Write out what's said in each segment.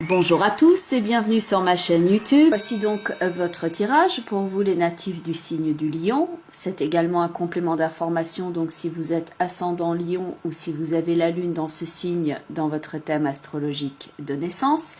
Bonjour à tous et bienvenue sur ma chaîne YouTube. Voici donc votre tirage pour vous les natifs du signe du Lion. C'est également un complément d'information, donc si vous êtes ascendant Lion ou si vous avez la lune dans ce signe dans votre thème astrologique de naissance.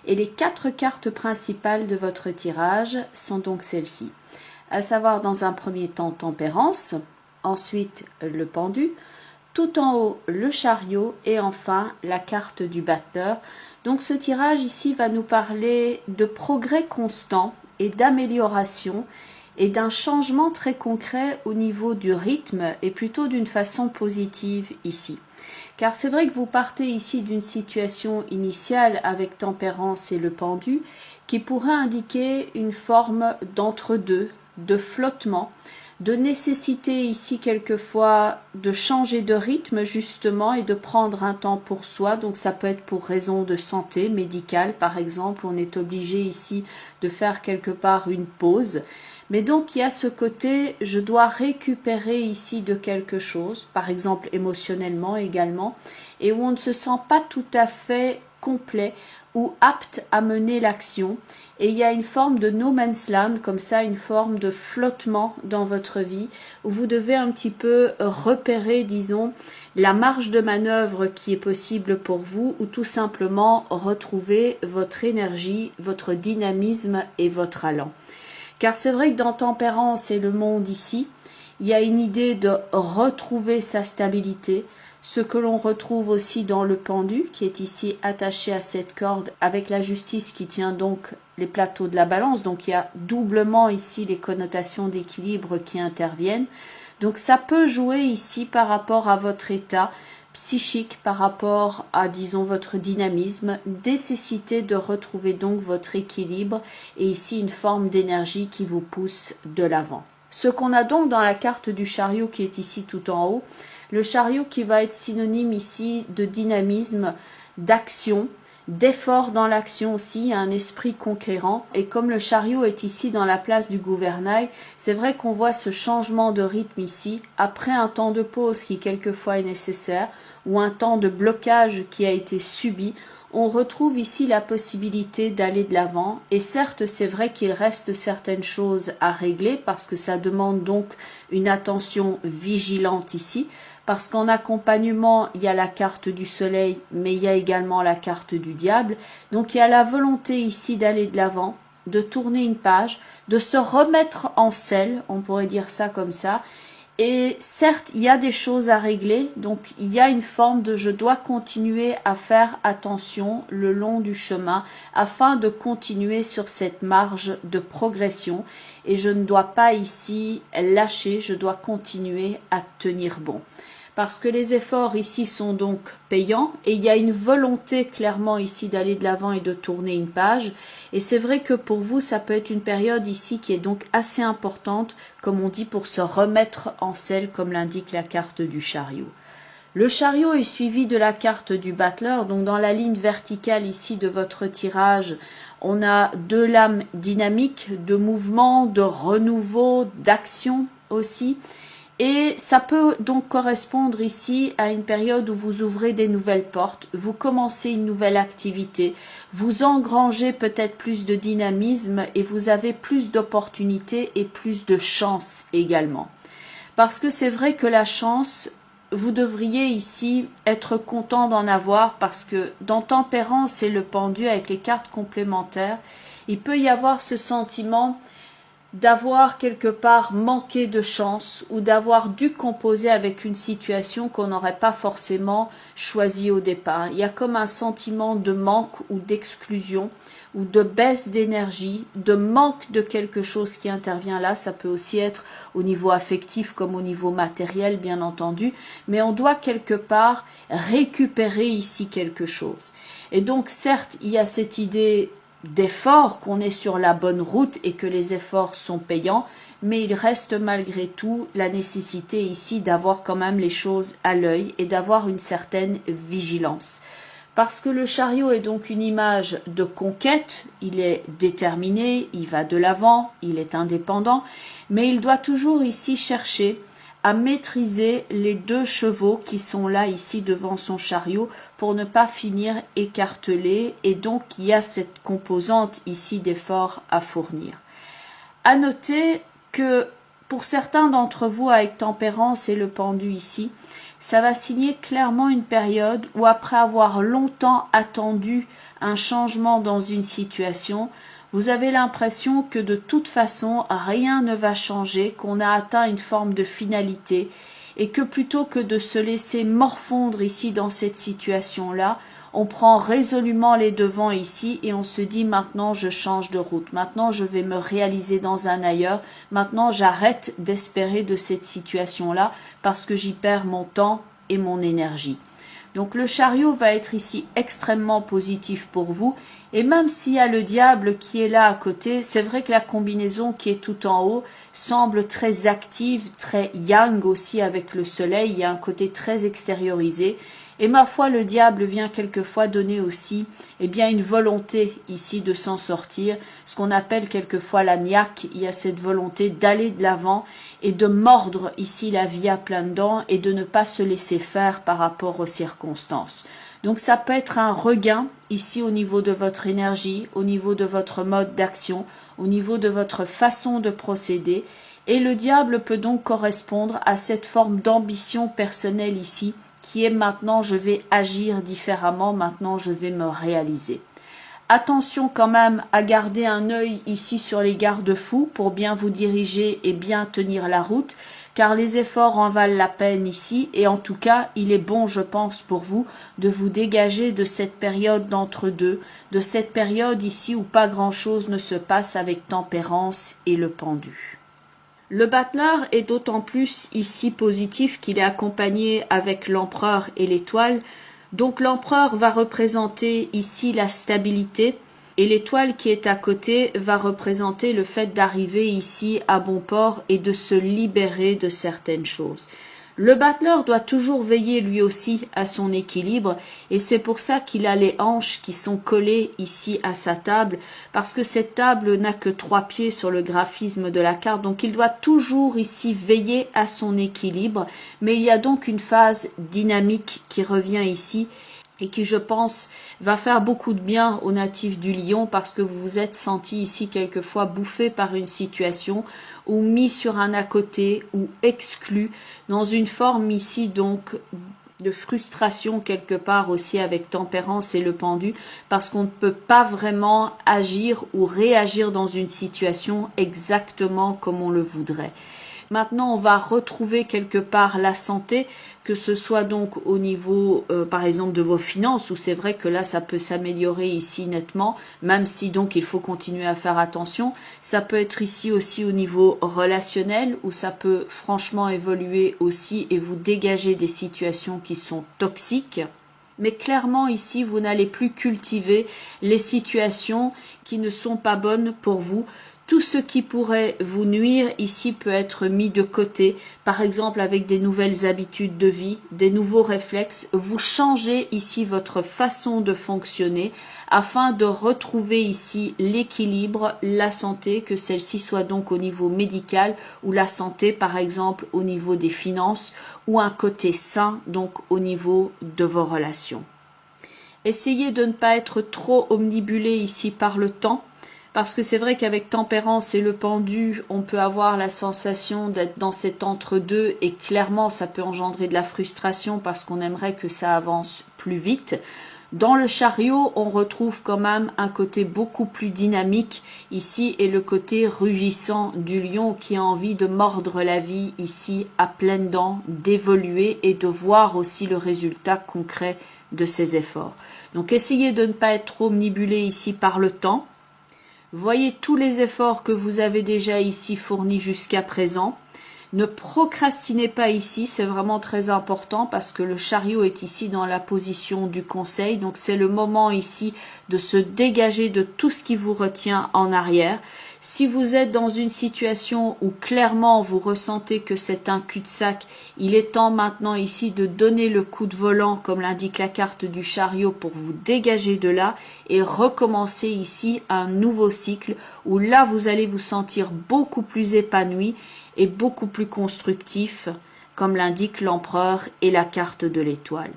Et les 4 cartes principales de votre tirage sont donc celles-ci. À savoir dans un premier temps Tempérance, ensuite le Pendu, tout en haut le Chariot et enfin la carte du Batteur. Donc ce tirage ici va nous parler de progrès constant et d'amélioration et d'un changement très concret au niveau du rythme et plutôt d'une façon positive ici. Car c'est vrai que vous partez ici d'une situation initiale avec Tempérance et le Pendu qui pourrait indiquer une forme d'entre-deux, de flottement, de nécessité ici quelquefois de changer de rythme justement et de prendre un temps pour soi. Donc ça peut être pour raison de santé médicale par exemple, on est obligé ici de faire quelque part une pause. Mais donc il y a ce côté, je dois récupérer ici de quelque chose, par exemple émotionnellement également, et où on ne se sent pas tout à fait complet ou apte à mener l'action. Et il y a une forme de no man's land, comme ça, une forme de flottement dans votre vie, où vous devez un petit peu repérer, disons, la marge de manœuvre qui est possible pour vous, ou tout simplement retrouver votre énergie, votre dynamisme et votre allant. Car c'est vrai que dans Tempérance et le monde ici, il y a une idée de retrouver sa stabilité, ce que l'on retrouve aussi dans le Pendu, qui est ici attaché à cette corde, avec la justice qui tient donc les plateaux de la balance. Donc il y a doublement ici les connotations d'équilibre qui interviennent. Donc ça peut jouer ici par rapport à votre état psychique, par rapport à, disons, votre dynamisme, nécessité de retrouver donc votre équilibre et ici une forme d'énergie qui vous pousse de l'avant. Ce qu'on a donc dans la carte du Chariot qui est ici tout en haut, le Chariot qui va être synonyme ici de dynamisme, d'action, d'effort dans l'action aussi, un esprit conquérant. Et comme le Chariot est ici dans la place du gouvernail, c'est vrai qu'on voit ce changement de rythme ici, après un temps de pause qui quelquefois est nécessaire, ou un temps de blocage qui a été subi. On retrouve ici la possibilité d'aller de l'avant. Et certes, c'est vrai qu'il reste certaines choses à régler parce que ça demande donc une attention vigilante ici. Parce qu'en accompagnement, il y a la carte du soleil, mais il y a également la carte du diable. Donc il y a la volonté ici d'aller de l'avant, de tourner une page, de se remettre en selle, on pourrait dire ça comme ça. Et certes, il y a des choses à régler, donc il y a une forme de je dois continuer à faire attention le long du chemin afin de continuer sur cette marge de progression. Et je ne dois pas ici lâcher, je dois continuer à tenir bon. Parce que les efforts ici sont donc payants et il y a une volonté clairement ici d'aller de l'avant et de tourner une page. Et c'est vrai que pour vous, ça peut être une période ici qui est donc assez importante, comme on dit, pour se remettre en selle, comme l'indique la carte du Chariot. Le Chariot est suivi de la carte du Battleur, donc dans la ligne verticale ici de votre tirage, on a 2 lames dynamiques de mouvement, de renouveau, d'action aussi. Et ça peut donc correspondre ici à une période où vous ouvrez des nouvelles portes, vous commencez une nouvelle activité, vous engrangez peut-être plus de dynamisme et vous avez plus d'opportunités et plus de chance également. Parce que c'est vrai que la chance, vous devriez ici être content d'en avoir parce que dans Tempérance et le Pendu avec les cartes complémentaires, il peut y avoir ce sentiment d'avoir quelque part manqué de chance ou d'avoir dû composer avec une situation qu'on n'aurait pas forcément choisie au départ. Il y a comme un sentiment de manque ou d'exclusion ou de baisse d'énergie, de manque de quelque chose qui intervient là. Ça peut aussi être au niveau affectif comme au niveau matériel, bien entendu, mais on doit quelque part récupérer ici quelque chose. Et donc, certes, il y a cette idée d'effort, qu'on est sur la bonne route et que les efforts sont payants, mais il reste malgré tout la nécessité ici d'avoir quand même les choses à l'œil et d'avoir une certaine vigilance. Parce que le Chariot est donc une image de conquête, il est déterminé, il va de l'avant, il est indépendant, mais il doit toujours ici chercher à maîtriser les 2 chevaux qui sont là ici devant son chariot pour ne pas finir écartelé, et donc il y a cette composante ici d'effort à fournir. À noter que pour certains d'entre vous avec tempérance et le pendu ici, ça va signer clairement une période où après avoir longtemps attendu un changement dans une situation, vous avez l'impression que de toute façon rien ne va changer, qu'on a atteint une forme de finalité et que plutôt que de se laisser morfondre ici dans cette situation-là, on prend résolument les devants ici et on se dit maintenant je change de route, maintenant je vais me réaliser dans un ailleurs, maintenant j'arrête d'espérer de cette situation-là parce que j'y perds mon temps et mon énergie. Donc le chariot va être ici extrêmement positif pour vous, et même s'il y a le diable qui est là à côté, c'est vrai que la combinaison qui est tout en haut semble très active, très yang aussi avec le soleil, il y a un côté très extériorisé. Et ma foi, le diable vient quelquefois donner aussi une volonté ici de s'en sortir, ce qu'on appelle quelquefois la niaque. Il y a cette volonté d'aller de l'avant et de mordre ici la vie à pleines dents et de ne pas se laisser faire par rapport aux circonstances. Donc ça peut être un regain ici au niveau de votre énergie, au niveau de votre mode d'action, au niveau de votre façon de procéder. Et le diable peut donc correspondre à cette forme d'ambition personnelle ici, qui est maintenant je vais agir différemment, maintenant je vais me réaliser. Attention quand même à garder un œil ici sur les garde-fous pour bien vous diriger et bien tenir la route, car les efforts en valent la peine ici, et en tout cas il est bon je pense pour vous de vous dégager de cette période d'entre-deux, de cette période ici où pas grand-chose ne se passe avec tempérance et le pendu. Le battleur est d'autant plus ici positif qu'il est accompagné avec l'empereur et l'étoile. Donc l'empereur va représenter ici la stabilité et l'étoile qui est à côté va représenter le fait d'arriver ici à bon port et de se libérer de certaines choses. Le battleur doit toujours veiller lui aussi à son équilibre, et c'est pour ça qu'il a les hanches qui sont collées ici à sa table, parce que cette table n'a que 3 pieds sur le graphisme de la carte, donc il doit toujours ici veiller à son équilibre, mais il y a donc une phase dynamique qui revient ici, et qui, je pense, va faire beaucoup de bien aux natifs du Lion, parce que vous vous êtes senti ici quelquefois bouffé par une situation ou mis sur un à côté ou exclu dans une forme ici donc de frustration quelque part aussi avec tempérance et le pendu, parce qu'on ne peut pas vraiment agir ou réagir dans une situation exactement comme on le voudrait. Maintenant, on va retrouver quelque part la santé, que ce soit donc au niveau, par exemple, de vos finances, où c'est vrai que là, ça peut s'améliorer ici nettement, même si donc il faut continuer à faire attention. Ça peut être ici aussi au niveau relationnel, où ça peut franchement évoluer aussi et vous dégager des situations qui sont toxiques. Mais clairement ici, vous n'allez plus cultiver les situations qui ne sont pas bonnes pour vous. Tout ce qui pourrait vous nuire ici peut être mis de côté, par exemple avec des nouvelles habitudes de vie, des nouveaux réflexes. Vous changez ici votre façon de fonctionner afin de retrouver ici l'équilibre, la santé, que celle-ci soit donc au niveau médical ou la santé par exemple au niveau des finances ou un côté sain donc au niveau de vos relations. Essayez de ne pas être trop omnibulé ici par le temps, parce que c'est vrai qu'avec tempérance et le pendu, on peut avoir la sensation d'être dans cet entre-deux et clairement ça peut engendrer de la frustration parce qu'on aimerait que ça avance plus vite. Dans le chariot, on retrouve quand même un côté beaucoup plus dynamique ici et le côté rugissant du lion qui a envie de mordre la vie ici à pleines dents, d'évoluer et de voir aussi le résultat concret de ses efforts. Donc essayez de ne pas être trop omnibulé ici par le temps. Voyez tous les efforts que vous avez déjà ici fournis jusqu'à présent. Ne procrastinez pas ici, c'est vraiment très important parce que le chariot est ici dans la position du conseil. Donc c'est le moment ici de se dégager de tout ce qui vous retient en arrière. Si vous êtes dans une situation où clairement vous ressentez que c'est un cul-de-sac, il est temps maintenant ici de donner le coup de volant comme l'indique la carte du chariot pour vous dégager de là et recommencer ici un nouveau cycle où là vous allez vous sentir beaucoup plus épanoui et beaucoup plus constructif comme l'indique l'empereur et la carte de l'étoile.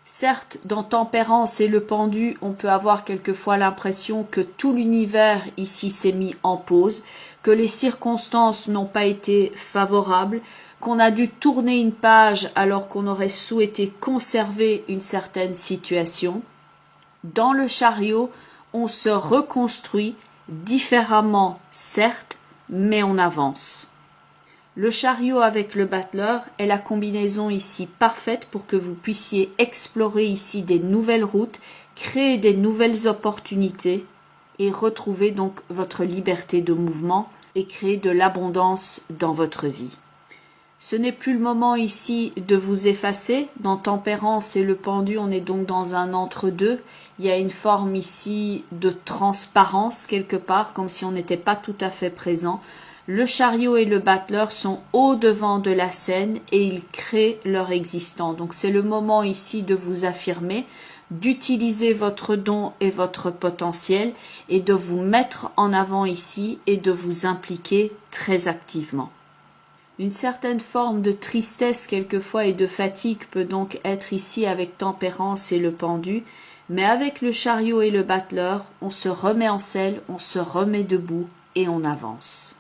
Certes, dans Tempérance et le pendu, on peut avoir quelquefois l'impression que tout l'univers ici s'est mis en pause, que les circonstances n'ont pas été favorables, qu'on a dû tourner une page alors qu'on aurait souhaité conserver une certaine situation. Dans le chariot, on se reconstruit différemment, certes, mais on avance. Le chariot avec le battleur est la combinaison ici parfaite pour que vous puissiez explorer ici des nouvelles routes, créer des nouvelles opportunités et retrouver donc votre liberté de mouvement et créer de l'abondance dans votre vie. Ce n'est plus le moment ici de vous effacer. Dans Tempérance et le pendu, on est donc dans un entre-deux. Il y a une forme ici de transparence quelque part, comme si on n'était pas tout à fait présent. Le chariot et le battleur sont au-devant de la scène et ils créent leur existence. Donc c'est le moment ici de vous affirmer, d'utiliser votre don et votre potentiel et de vous mettre en avant ici et de vous impliquer très activement. Une certaine forme de tristesse quelquefois et de fatigue peut donc être ici avec Tempérance et le pendu, mais avec le chariot et le battleur, on se remet en selle, on se remet debout et on avance.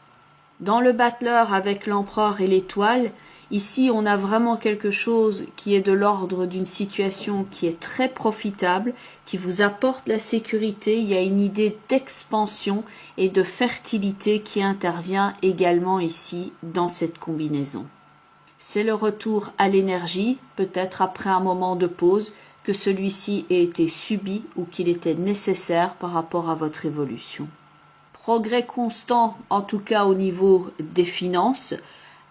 Dans le battleur avec l'empereur et l'étoile, ici on a vraiment quelque chose qui est de l'ordre d'une situation qui est très profitable, qui vous apporte la sécurité. Il y a une idée d'expansion et de fertilité qui intervient également ici dans cette combinaison. C'est le retour à l'énergie, peut-être après un moment de pause, que celui-ci ait été subi ou qu'il était nécessaire par rapport à votre évolution. Progrès constant, en tout cas au niveau des finances.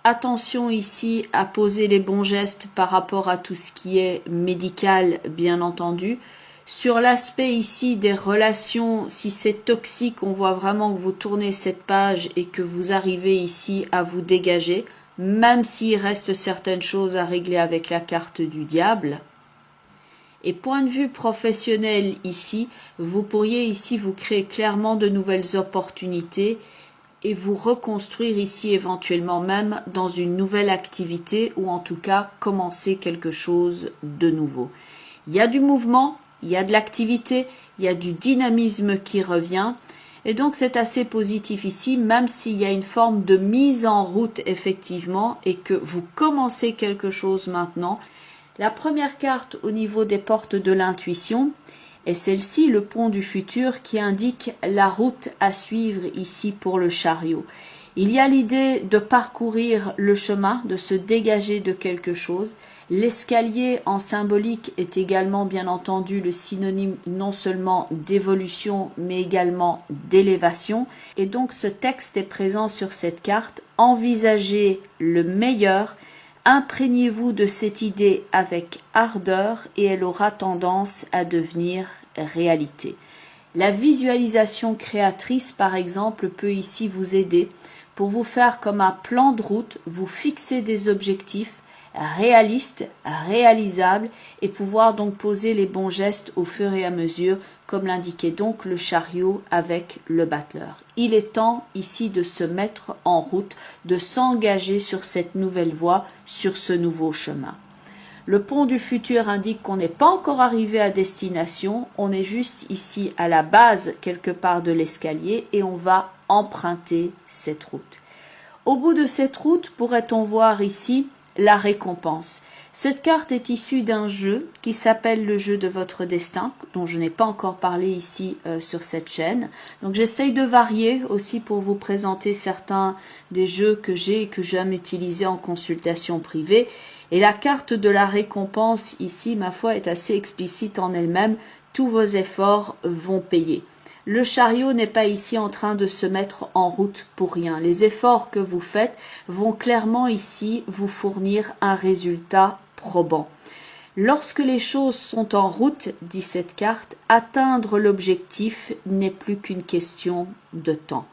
Attention ici à poser les bons gestes par rapport à tout ce qui est médical, bien entendu. Sur l'aspect ici des relations, si c'est toxique, on voit vraiment que vous tournez cette page et que vous arrivez ici à vous dégager, même s'il reste certaines choses à régler avec la carte du diable. Et point de vue professionnel ici, vous pourriez ici vous créer clairement de nouvelles opportunités et vous reconstruire ici éventuellement même dans une nouvelle activité ou en tout cas commencer quelque chose de nouveau. Il y a du mouvement, il y a de l'activité, il y a du dynamisme qui revient et donc c'est assez positif ici même s'il y a une forme de mise en route effectivement et que vous commencez quelque chose maintenant. La première carte au niveau des portes de l'intuition est celle-ci, le pont du futur, qui indique la route à suivre ici pour le chariot. Il y a l'idée de parcourir le chemin, de se dégager de quelque chose. L'escalier en symbolique est également bien entendu le synonyme non seulement d'évolution mais également d'élévation. Et donc ce texte est présent sur cette carte. Envisagez le meilleur. Imprégnez-vous de cette idée avec ardeur et elle aura tendance à devenir réalité. La visualisation créatrice, par exemple, peut ici vous aider pour vous faire comme un plan de route, vous fixer des objectifs réalistes, réalisables et pouvoir donc poser les bons gestes au fur et à mesure, comme l'indiquait donc le chariot avec le battleur. Il est temps ici de se mettre en route, de s'engager sur cette nouvelle voie, sur ce nouveau chemin. Le pont du futur indique qu'on n'est pas encore arrivé à destination, on est juste ici à la base quelque part de l'escalier et on va emprunter cette route. Au bout de cette route, pourrait-on voir ici la récompense. Cette carte est issue d'un jeu qui s'appelle le jeu de votre destin, dont je n'ai pas encore parlé ici sur cette chaîne. Donc j'essaye de varier aussi pour vous présenter certains des jeux que j'ai et que j'aime utiliser en consultation privée. Et la carte de la récompense ici, ma foi, est assez explicite en elle-même. Tous vos efforts vont payer. Le chariot n'est pas ici en train de se mettre en route pour rien. Les efforts que vous faites vont clairement ici vous fournir un résultat probant. Lorsque les choses sont en route, dit cette carte, atteindre l'objectif n'est plus qu'une question de temps.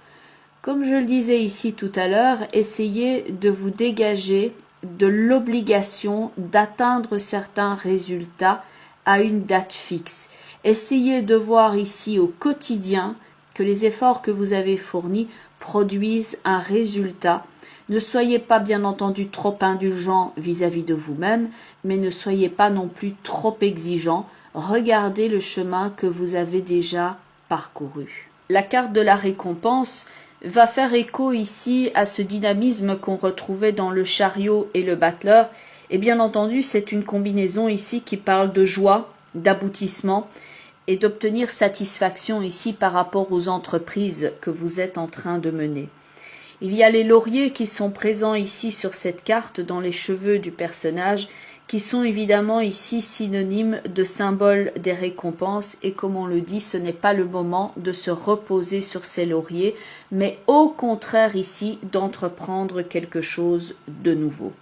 Comme je le disais ici tout à l'heure, essayez de vous dégager de l'obligation d'atteindre certains résultats à une date fixe. Essayez de voir ici au quotidien que les efforts que vous avez fournis produisent un résultat. Ne soyez pas bien entendu trop indulgent vis-à-vis de vous-même, mais ne soyez pas non plus trop exigeant. Regardez le chemin que vous avez déjà parcouru. La carte de la récompense va faire écho ici à ce dynamisme qu'on retrouvait dans le chariot et le battleur. Et bien entendu, c'est une combinaison ici qui parle de joie, d'aboutissement et d'obtenir satisfaction ici par rapport aux entreprises que vous êtes en train de mener. Il y a les lauriers qui sont présents ici sur cette carte dans les cheveux du personnage, qui sont évidemment ici synonymes de symboles des récompenses, et comme on le dit, ce n'est pas le moment de se reposer sur ces lauriers, mais au contraire ici d'entreprendre quelque chose de nouveau.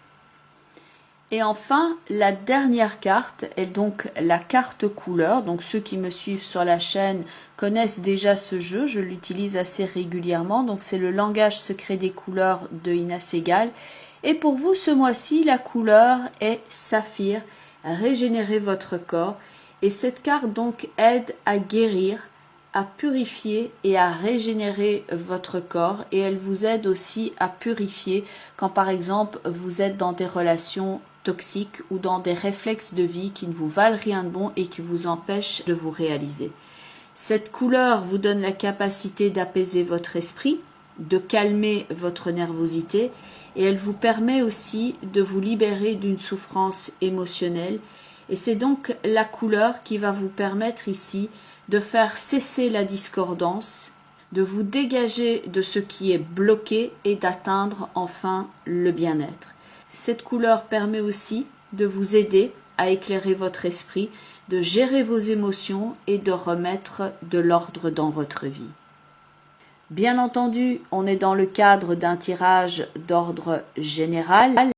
Et enfin, la dernière carte est donc la carte couleur. Donc ceux qui me suivent sur la chaîne connaissent déjà ce jeu, je l'utilise assez régulièrement. Donc c'est le langage secret des couleurs de Ina Segal. Et pour vous, ce mois-ci, la couleur est Saphir, régénérer votre corps. Et cette carte donc aide à guérir, à purifier et à régénérer votre corps. Et elle vous aide aussi à purifier quand par exemple vous êtes dans des relations toxiques ou dans des réflexes de vie qui ne vous valent rien de bon et qui vous empêchent de vous réaliser. Cette couleur vous donne la capacité d'apaiser votre esprit, de calmer votre nervosité, et elle vous permet aussi de vous libérer d'une souffrance émotionnelle. Et c'est donc la couleur qui va vous permettre ici de faire cesser la discordance, de vous dégager de ce qui est bloqué et d'atteindre enfin le bien-être. Cette couleur permet aussi de vous aider à éclairer votre esprit, de gérer vos émotions et de remettre de l'ordre dans votre vie. Bien entendu, on est dans le cadre d'un tirage d'ordre général.